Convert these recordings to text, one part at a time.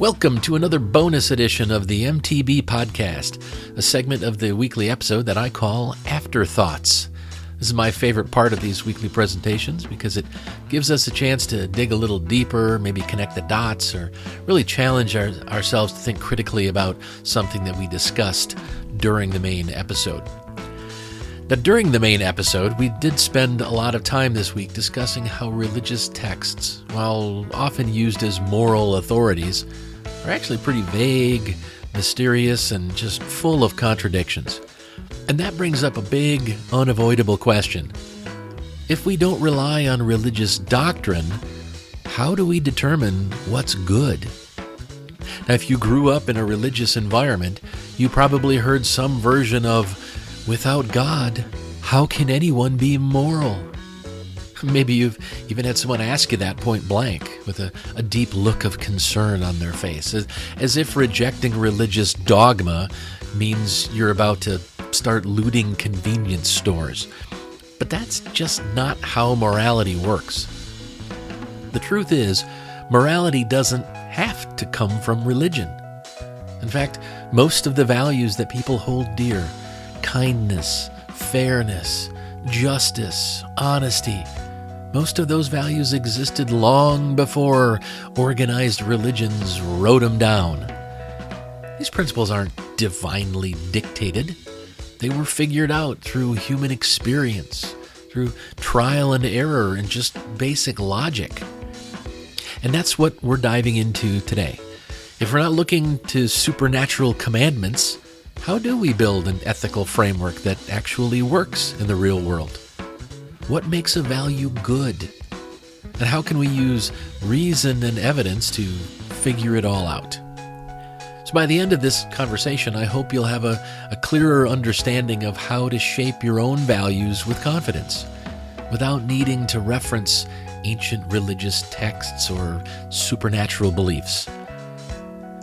Welcome to another bonus edition of the MTB Podcast, a segment of the weekly episode that I call Afterthoughts. This is my favorite part of these weekly presentations because it gives us a chance to dig a little deeper, maybe connect the dots, or really challenge ourselves to think critically about something that we discussed during the main episode. Now, during the main episode, we did spend a lot of time this week discussing how religious texts, while often used as moral authorities, are actually pretty vague, mysterious, and just full of contradictions. And that brings up a big, unavoidable question. If we don't rely on religious doctrine, how do we determine what's good? Now, if you grew up in a religious environment, you probably heard some version of, "Without God, how can anyone be moral?" Maybe you've even had someone ask you that point blank with a deep look of concern on their face, as if rejecting religious dogma means you're about to start looting convenience stores. But that's just not how morality works. The truth is, morality doesn't have to come from religion. In fact, most of the values that people hold dear, kindness, fairness, justice, honesty, most of those values existed long before organized religions wrote them down. These principles aren't divinely dictated. They were figured out through human experience, through trial and error, and just basic logic. And that's what we're diving into today. If we're not looking to supernatural commandments, how do we build an ethical framework that actually works in the real world? What makes a value good? And how can we use reason and evidence to figure it all out? So by the end of this conversation, I hope you'll have a clearer understanding of how to shape your own values with confidence, without needing to reference ancient religious texts or supernatural beliefs.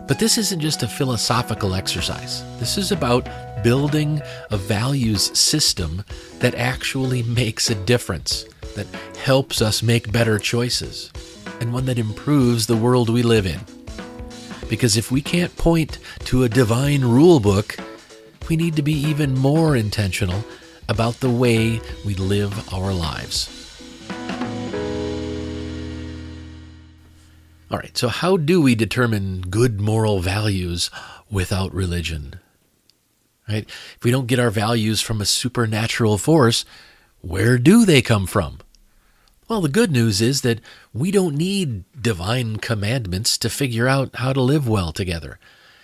But this isn't just a philosophical exercise. This is about building a values system that actually makes a difference, that helps us make better choices, and one that improves the world we live in. Because if we can't point to a divine rule book, we need to be even more intentional about the way we live our lives. All right, so how do we determine good moral values without religion? Right? If we don't get our values from a supernatural force, where do they come from? Well, the good news is that we don't need divine commandments to figure out how to live well together.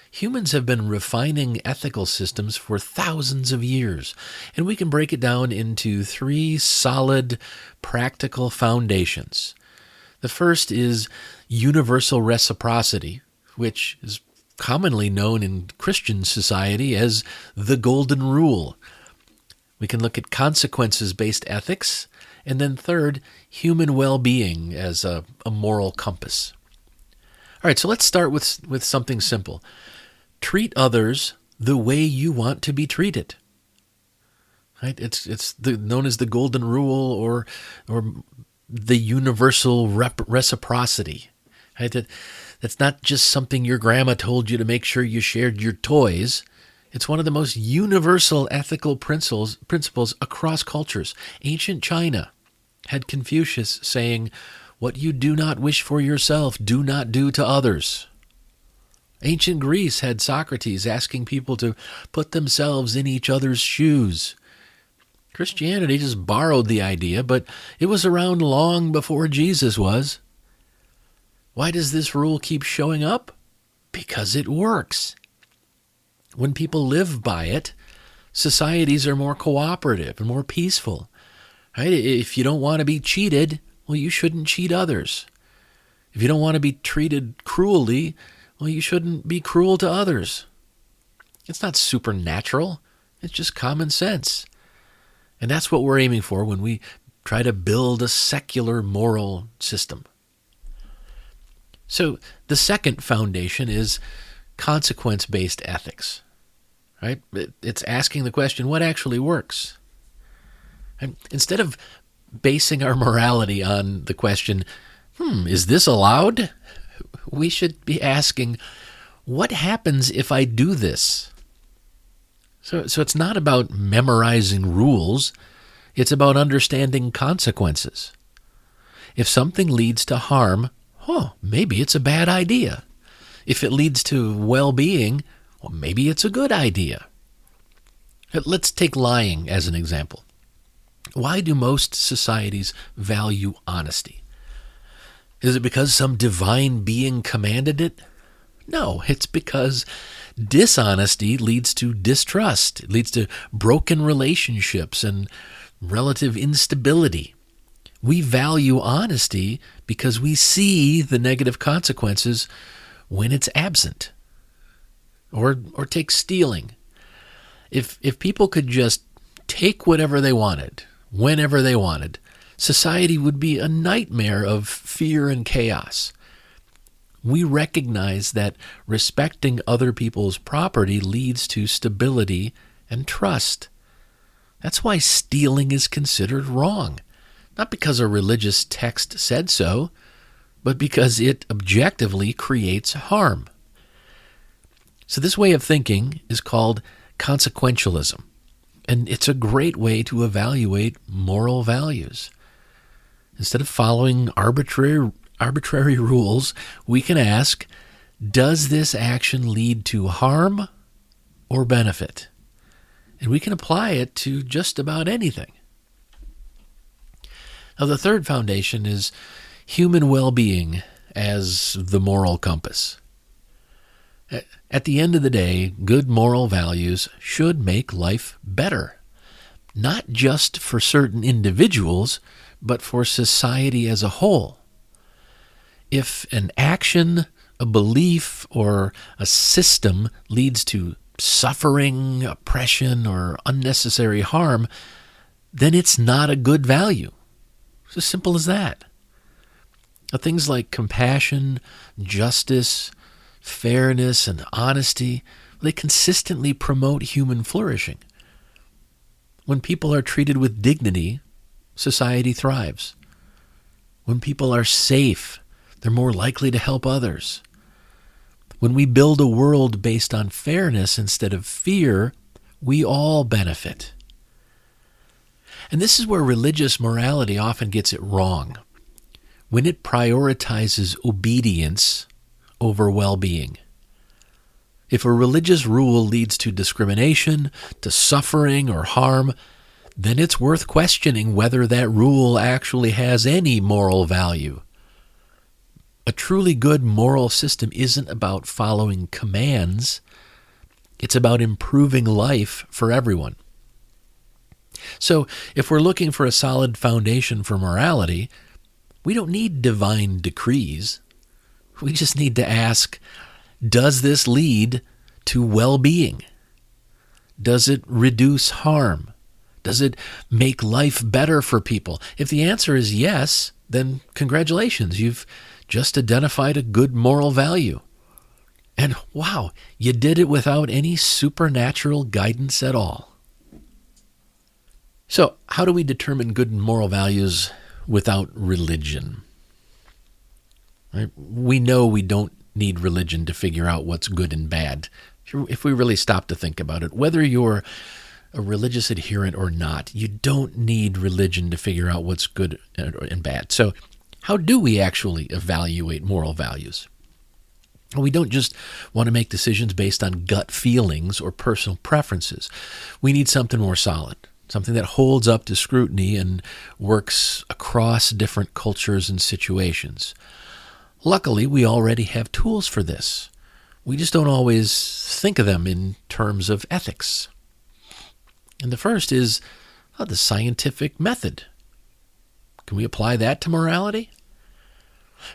Humans have been refining ethical systems for thousands of years, and we can break it down into three solid, practical foundations. The first is universal reciprocity, which is commonly known in Christian society as the golden rule. We can look at consequences-based ethics, and then third, human well-being as a moral compass. All right, so let's start with something simple. Treat others the way you want to be treated. Right? It's known as the golden rule or the universal reciprocity. Right? That's not just something your grandma told you to make sure you shared your toys. It's one of the most universal ethical principles across cultures. Ancient China had Confucius saying, "What you do not wish for yourself, do not do to others." Ancient Greece had Socrates asking people to put themselves in each other's shoes. Christianity just borrowed the idea, but it was around long before Jesus was. Why does this rule keep showing up? Because it works. When people live by it, societies are more cooperative and more peaceful. Right? If you don't want to be cheated, well, you shouldn't cheat others. If you don't want to be treated cruelly, well, you shouldn't be cruel to others. It's not supernatural. It's just common sense. And that's what we're aiming for when we try to build a secular moral system. So the second foundation is consequence-based ethics. Right? It's asking the question, what actually works? And instead of basing our morality on the question, is this allowed? we should be asking, what happens if I do this? So it's not about memorizing rules. It's about understanding consequences. If something leads to harm, maybe it's a bad idea. If it leads to well-being, maybe it's a good idea. Let's take lying as an example. Why do most societies value honesty? Is it because some divine being commanded it? No, it's because dishonesty leads to distrust. It leads to broken relationships and relative instability. We value honesty because we see the negative consequences when it's absent. Or take stealing. If people could just take whatever they wanted, whenever they wanted, society would be a nightmare of fear and chaos. We recognize that respecting other people's property leads to stability and trust. That's why stealing is considered wrong. Not because a religious text said so, but because it objectively creates harm. So this way of thinking is called consequentialism, and it's a great way to evaluate moral values. Instead of following arbitrary rules, we can ask, does this action lead to harm or benefit? And we can apply it to just about anything. Now, the third foundation is human well-being as the moral compass. At the end of the day, good moral values should make life better, not just for certain individuals, but for society as a whole. If an action, a belief, or a system leads to suffering, oppression, or unnecessary harm, then it's not a good value. It's as simple as that. Now, things like compassion, justice, fairness, and honesty, they consistently promote human flourishing. When people are treated with dignity, society thrives. When people are safe, they're more likely to help others. When we build a world based on fairness instead of fear, we all benefit. And this is where religious morality often gets it wrong, when it prioritizes obedience over well-being. If a religious rule leads to discrimination, to suffering or harm, then it's worth questioning whether that rule actually has any moral value. A truly good moral system isn't about following commands. It's about improving life for everyone. So, if we're looking for a solid foundation for morality, we don't need divine decrees. We just need to ask, does this lead to well-being? Does it reduce harm? Does it make life better for people? If the answer is yes, then congratulations, you've just identified a good moral value. And wow, you did it without any supernatural guidance at all. So, how do we determine good moral values without religion? Right? We know we don't need religion to figure out what's good and bad. If we really stop to think about it, whether you're a religious adherent or not, you don't need religion to figure out what's good and bad. So how do we actually evaluate moral values? We don't just want to make decisions based on gut feelings or personal preferences. We need something more solid, something that holds up to scrutiny and works across different cultures and situations. Luckily, we already have tools for this. We just don't always think of them in terms of ethics. And the first is the scientific method. Can we apply that to morality?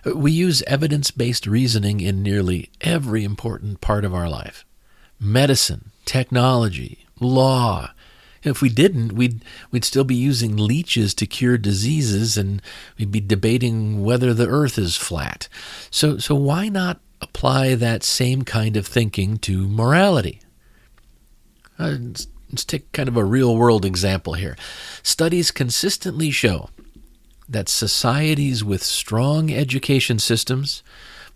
We use evidence-based reasoning in nearly every important part of our life. Medicine, technology, law. If we didn't, we'd still be using leeches to cure diseases, and we'd be debating whether the earth is flat. So why not apply that same kind of thinking to morality? Let's take kind of a real-world example here. Studies consistently show that societies with strong education systems,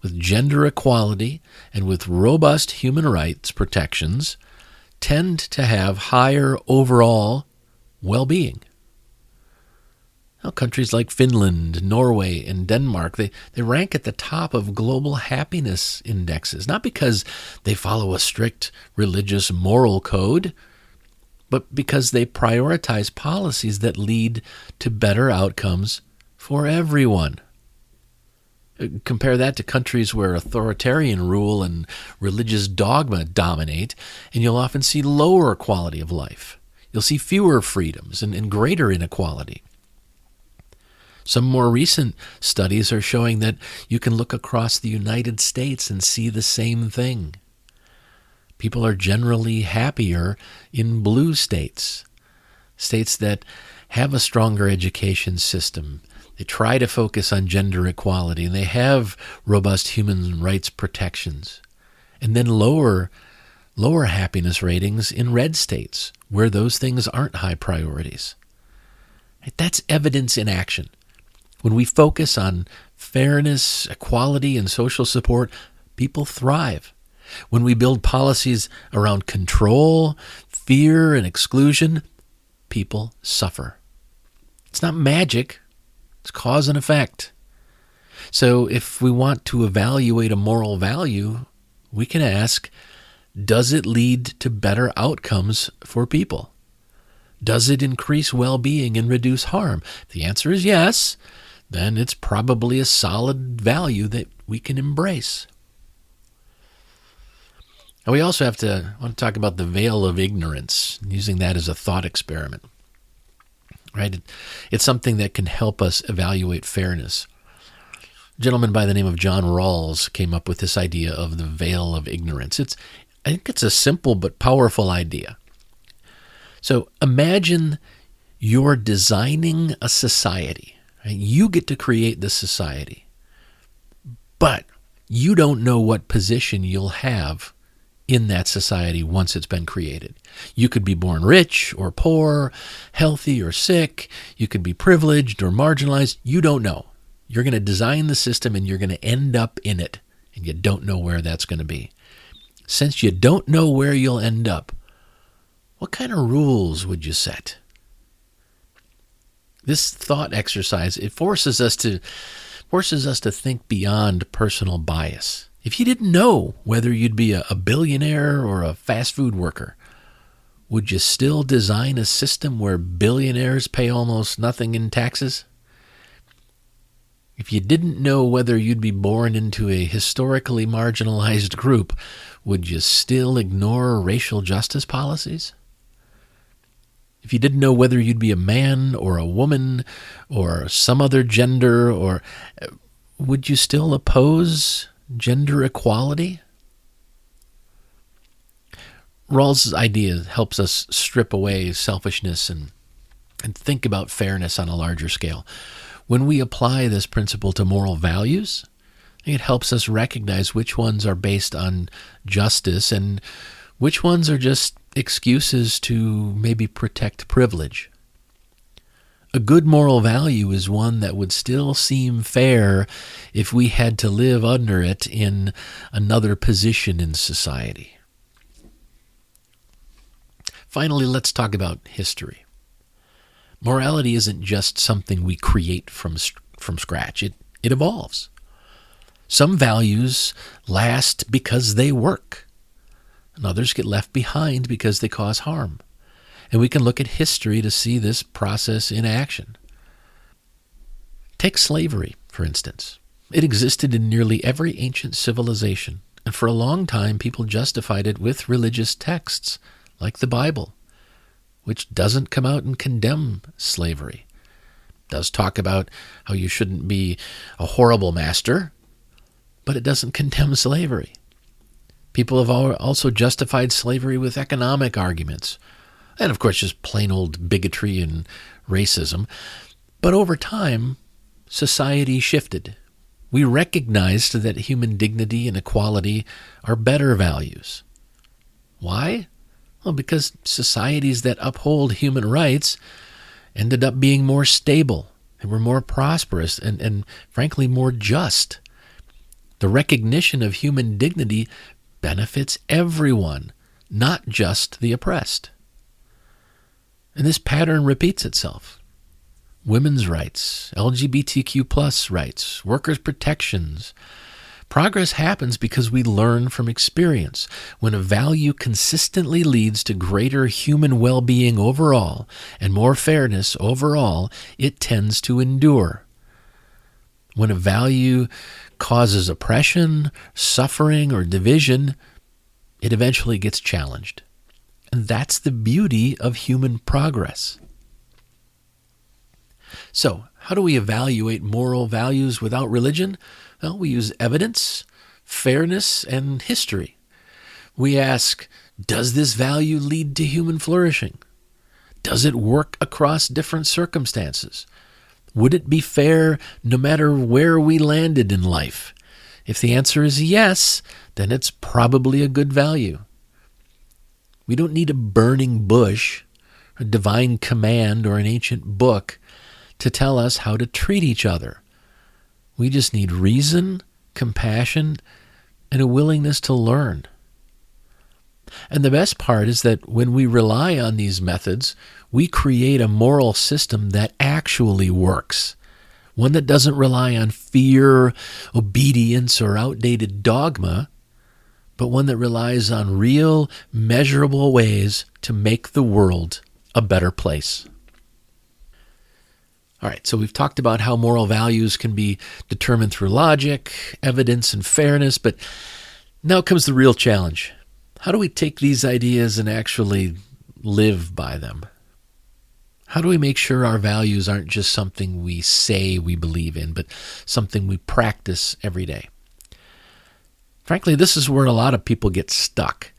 with gender equality and with robust human rights protections tend to have higher overall well-being. Now, countries like Finland, Norway, and Denmark, they rank at the top of global happiness indexes, not because they follow a strict religious moral code, but because they prioritize policies that lead to better outcomes for everyone. Compare that to countries where authoritarian rule and religious dogma dominate, and you'll often see lower quality of life. You'll see fewer freedoms and greater inequality. Some more recent studies are showing that you can look across the United States and see the same thing. People are generally happier in blue states, states that have a stronger education system. They try to focus on gender equality, and they have robust human rights protections. And then lower happiness ratings in red states, where those things aren't high priorities. That's evidence in action. When we focus on fairness, equality, and social support, people thrive. When we build policies around control, fear, and exclusion, people suffer. It's not magic. It's cause and effect. So if we want to evaluate a moral value, we can ask, does it lead to better outcomes for people? Does it increase well-being and reduce harm? If the answer is yes, then it's probably a solid value that we can embrace. And we also want to talk about the veil of ignorance, using that as a thought experiment. Right? It's something that can help us evaluate fairness. A gentleman by the name of John Rawls came up with this idea of the veil of ignorance. I think it's a simple but powerful idea. So imagine you're designing a society. Right? You get to create the society, but you don't know what position you'll have in that society once it's been created. You could be born rich or poor, healthy or sick. You could be privileged or marginalized. You don't know. You're going to design the system and you're going to end up in it, and you don't know where that's going to be. Since you don't know where you'll end up, what kind of rules would you set? This thought exercise, it forces us to think beyond personal bias. If you didn't know whether you'd be a billionaire or a fast food worker, would you still design a system where billionaires pay almost nothing in taxes? If you didn't know whether you'd be born into a historically marginalized group, would you still ignore racial justice policies? If you didn't know whether you'd be a man or a woman or some other gender, or would you still oppose gender equality? Rawls' idea helps us strip away selfishness and think about fairness on a larger scale. When we apply this principle to moral values, it helps us recognize which ones are based on justice and which ones are just excuses to maybe protect privilege. A good moral value is one that would still seem fair if we had to live under it in another position in society. Finally, let's talk about history. Morality isn't just something we create from scratch. It evolves. Some values last because they work, and others get left behind because they cause harm. And we can look at history to see this process in action. Take slavery, for instance. It existed in nearly every ancient civilization, and for a long time people justified it with religious texts, like the Bible, which doesn't come out and condemn slavery. It does talk about how you shouldn't be a horrible master, but it doesn't condemn slavery. People have also justified slavery with economic arguments, and of course just plain old bigotry and racism. But over time, society shifted. We recognized that human dignity and equality are better values. Why? Well, because societies that uphold human rights ended up being more stable and were more prosperous and frankly more just. The recognition of human dignity benefits everyone, not just the oppressed. And this pattern repeats itself. Women's rights, LGBTQ+ rights, workers' protections. Progress happens because we learn from experience. When a value consistently leads to greater human well-being overall and more fairness overall, it tends to endure. When a value causes oppression, suffering, or division, it eventually gets challenged. And that's the beauty of human progress. So, how do we evaluate moral values without religion? Well, we use evidence, fairness, and history. We ask, does this value lead to human flourishing? Does it work across different circumstances? Would it be fair no matter where we landed in life? If the answer is yes, then it's probably a good value. We don't need a burning bush, a divine command, or an ancient book to tell us how to treat each other. We just need reason, compassion, and a willingness to learn. And the best part is that when we rely on these methods, we create a moral system that actually works. One that doesn't rely on fear, obedience, or outdated dogma, but one that relies on real, measurable ways to make the world a better place. All right, so we've talked about how moral values can be determined through logic, evidence, and fairness, but now comes the real challenge. How do we take these ideas and actually live by them? How do we make sure our values aren't just something we say we believe in, but something we practice every day? Frankly, this is where a lot of people get stuck.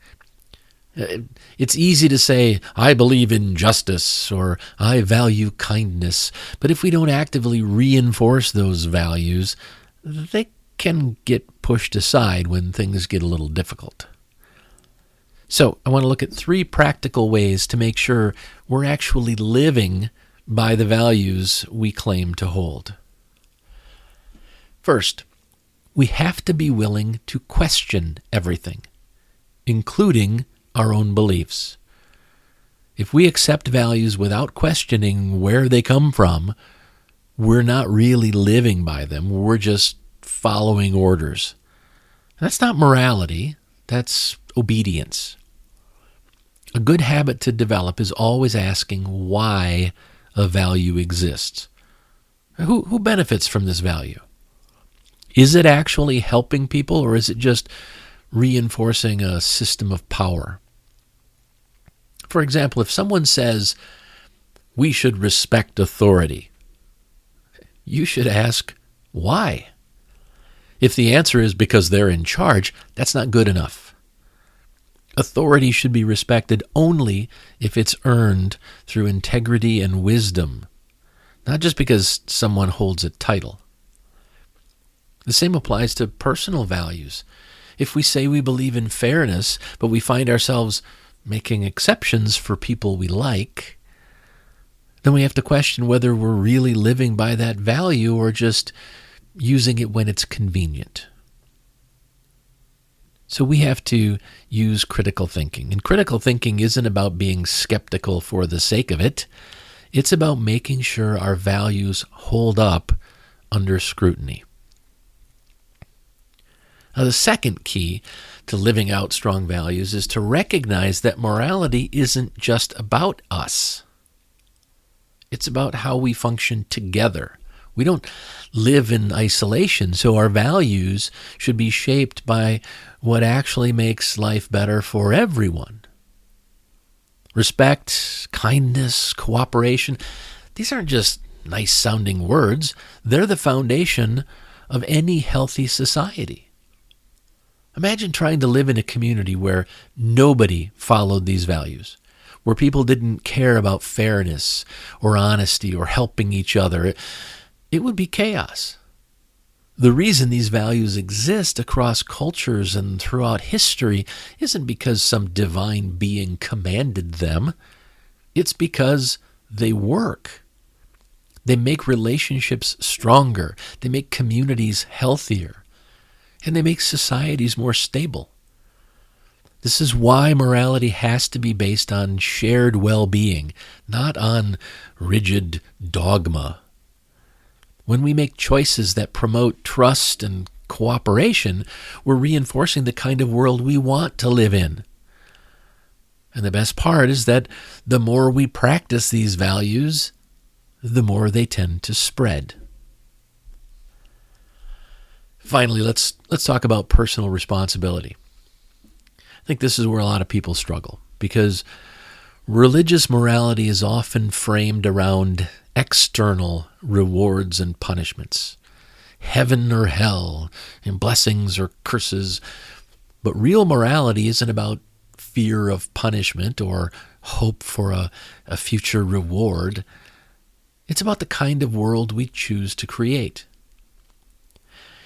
It's easy to say, I believe in justice, or I value kindness, but if we don't actively reinforce those values, they can get pushed aside when things get a little difficult. So I want to look at 3 practical ways to make sure we're actually living by the values we claim to hold. First, we have to be willing to question everything, including our own beliefs. If we accept values without questioning where they come from, we're not really living by them. We're just following orders. That's not morality. That's obedience. A good habit to develop is always asking why a value exists. Who benefits from this value? Is it actually helping people, or is it just reinforcing a system of power? For example, if someone says, we should respect authority, you should ask, why? If the answer is because they're in charge, that's not good enough. Authority should be respected only if it's earned through integrity and wisdom, not just because someone holds a title. The same applies to personal values. If we say we believe in fairness, but we find ourselves making exceptions for people we like, then we have to question whether we're really living by that value or just using it when it's convenient. So we have to use critical thinking. And critical thinking isn't about being skeptical for the sake of it. It's about making sure our values hold up under scrutiny. Now, the second key to living out strong values is to recognize that morality isn't just about us. It's about how we function together. We don't live in isolation, so our values should be shaped by what actually makes life better for everyone. Respect, kindness, cooperation, these aren't just nice-sounding words. They're the foundation of any healthy society. Imagine trying to live in a community where nobody followed these values, where people didn't care about fairness or honesty or helping each other. It would be chaos. The reason these values exist across cultures and throughout history isn't because some divine being commanded them. It's because they work. They make relationships stronger. They make communities healthier. and they make societies more stable. This is why morality has to be based on shared well-being, not on rigid dogma. When we make choices that promote trust and cooperation, we're reinforcing the kind of world we want to live in. And the best part is that the more we practice these values, the more they tend to spread. Finally, let's talk about personal responsibility. I think this is where a lot of people struggle, because religious morality is often framed around external rewards and punishments, heaven or hell, and blessings or curses. But real morality isn't about fear of punishment or hope for a future reward. It's about the kind of world we choose to create.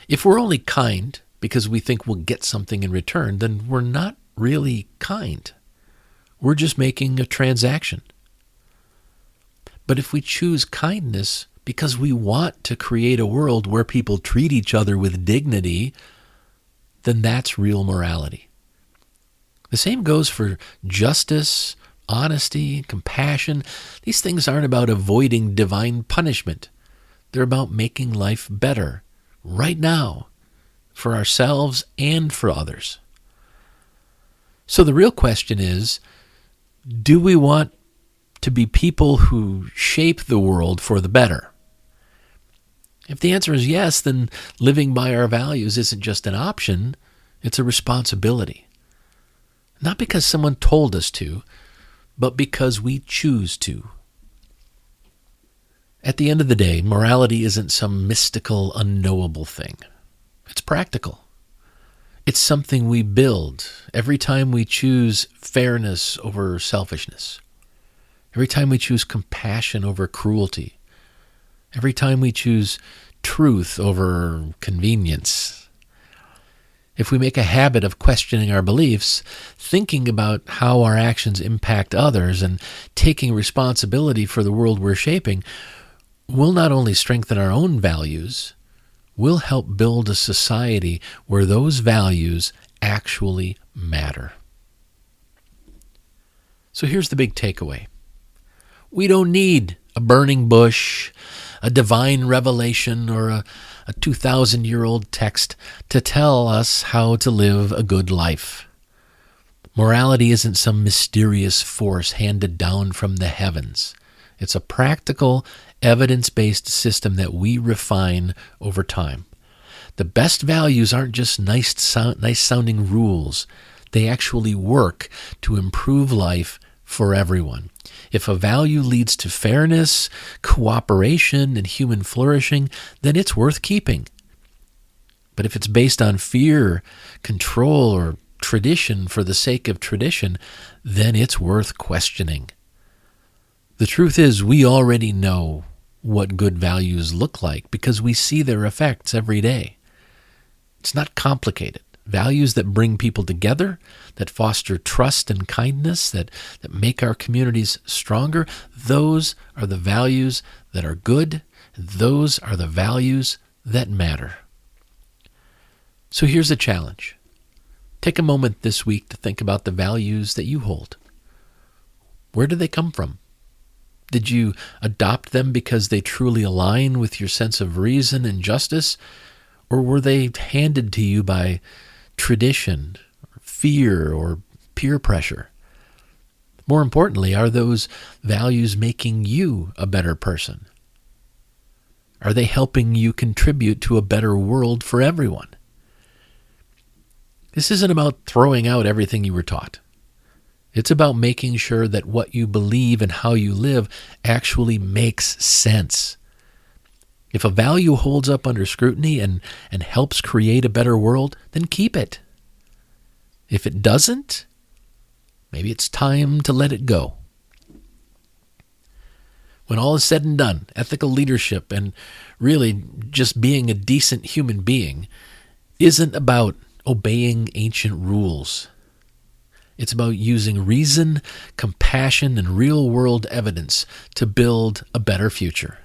If we're only kind because we think we'll get something in return, then we're not really kind. We're just making a transaction. But if we choose kindness because we want to create a world where people treat each other with dignity, then that's real morality. The same goes for justice, honesty, compassion. These things aren't about avoiding divine punishment. They're about making life better right now for ourselves and for others. So the real question is, do we want to be people who shape the world for the better? If the answer is yes, then living by our values isn't just an option, it's a responsibility. Not because someone told us to, but because we choose to. At the end of the day, morality isn't some mystical, unknowable thing. It's practical. It's something we build every time we choose fairness over selfishness, every time we choose compassion over cruelty, every time we choose truth over convenience. If we make a habit of questioning our beliefs, thinking about how our actions impact others, and taking responsibility for the world we're shaping, we'll not only strengthen our own values, we'll help build a society where those values actually matter. So here's the big takeaway. We don't need a burning bush, a divine revelation, or a 2,000-year-old text to tell us how to live a good life. Morality isn't some mysterious force handed down from the heavens. It's a practical, evidence-based system that we refine over time. The best values aren't just nice-sounding rules. They actually work to improve life for everyone. If a value leads to fairness, cooperation, and human flourishing, then it's worth keeping. But if it's based on fear, control, or tradition for the sake of tradition, then it's worth questioning. The truth is, we already know what good values look like because we see their effects every day. It's not complicated. Values that bring people together, that foster trust and kindness, that make our communities stronger, those are the values that are good, and those are the values that matter. So here's a challenge. Take a moment this week to think about the values that you hold. Where do they come from? Did you adopt them because they truly align with your sense of reason and justice? Or were they handed to you by tradition, fear, or peer pressure? More importantly, are those values making you a better person? Are they helping you contribute to a better world for everyone? This isn't about throwing out everything you were taught. It's about making sure that what you believe and how you live actually makes sense. If a value holds up under scrutiny and helps create a better world, then keep it. If it doesn't, maybe it's time to let it go. When all is said and done, ethical leadership and really just being a decent human being isn't about obeying ancient rules. It's about using reason, compassion, and real-world evidence to build a better future.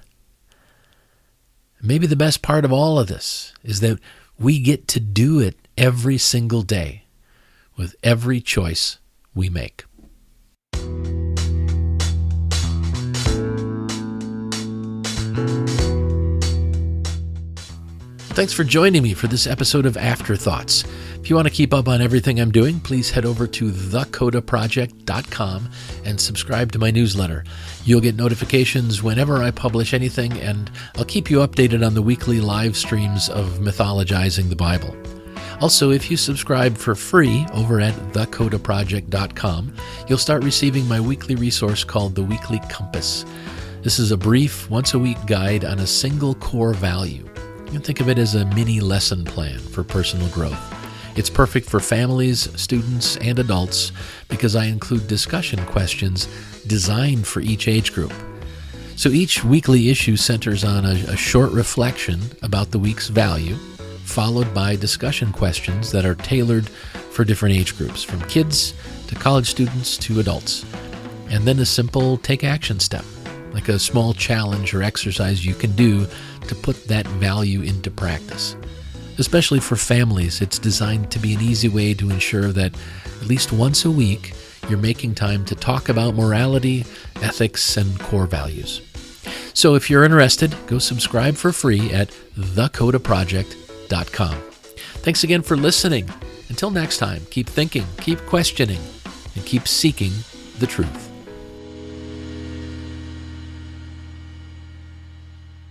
Maybe the best part of all of this is that We get to do it every single day with every choice we make. Thanks for joining me for this episode of Afterthoughts. If you want to keep up on everything I'm doing, please head over to thecodaproject.com and subscribe to my newsletter. You'll get notifications whenever I publish anything, and I'll keep you updated on the weekly live streams of Mythologizing the Bible. Also, if you subscribe for free over at thecodaproject.com, you'll start receiving my weekly resource called the Weekly Compass. This is a brief, once-a-week guide on a single core value. You can think of it as a mini lesson plan for personal growth. It's perfect for families, students, and adults because I include discussion questions designed for each age group. So each weekly issue centers on a short reflection about the week's value, followed by discussion questions that are tailored for different age groups, from kids to college students to adults. And then a simple take action step, like a small challenge or exercise you can do to put that value into practice. Especially for families, it's designed to be an easy way to ensure that at least once a week, you're making time to talk about morality, ethics, and core values. So if you're interested, go subscribe for free at thecodaproject.com. Thanks again for listening. Until next time, keep thinking, keep questioning, and keep seeking the truth.